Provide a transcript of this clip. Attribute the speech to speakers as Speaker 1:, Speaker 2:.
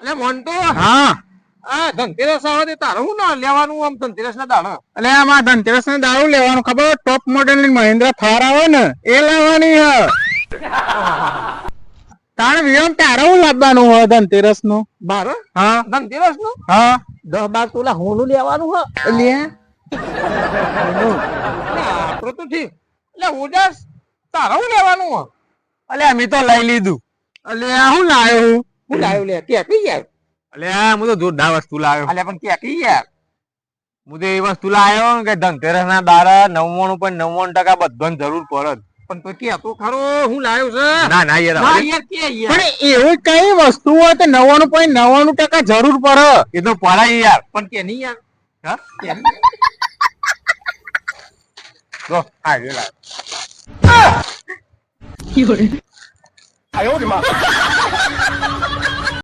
Speaker 1: એટલે મોન્ટો
Speaker 2: હા
Speaker 1: આ ધનતેરસ આવે તે તારે હું ના લેવાનું આમ ધનતેરસ ના દાડા
Speaker 2: એટલે આમાં ધનતેરસ ને દારૂ લેવાનું ખબર ટોપ મોડેલ ની મહિન્દ્રા થાર આવે ને એ લાવવાની હ તાણ વિયમ તારે હું લાવવાનું હોય ધનતેરસ નું
Speaker 1: બાર
Speaker 2: હા
Speaker 1: ધનતેરસ નું
Speaker 2: હા
Speaker 1: 10-12 તોલા હોનું લેવાનું હ
Speaker 2: લે
Speaker 1: આપડે તો ઠીક એટલે ઉદાસ તારે હું લેવાનું હ
Speaker 2: અલે અમે તો લઈ લીધું અલે હું લાયો
Speaker 1: હું લાવ્યો લે કે યાર
Speaker 2: અલે હું તો જોરદાર વસ્તુ લાવ્યો
Speaker 1: અલ્યા પણ કે યાર
Speaker 2: હું તો એ વસ્તુ લાવ્યો કે ધનતેરસ ના દાડા 99.99% બધાને જરૂર પડે
Speaker 1: પણ તો કે તો ખરો હું લાવ્યો છે
Speaker 2: ના ના યાર
Speaker 1: ના યાર કે યાર
Speaker 2: પણ એવું કઈ વસ્તુ હોય તો 99.99% જરૂર પડે એ તો પડે યાર
Speaker 1: પણ કે નહીં યાર
Speaker 2: હા
Speaker 1: કે
Speaker 2: જો આ લે લાવ
Speaker 1: 哎呦我的妈！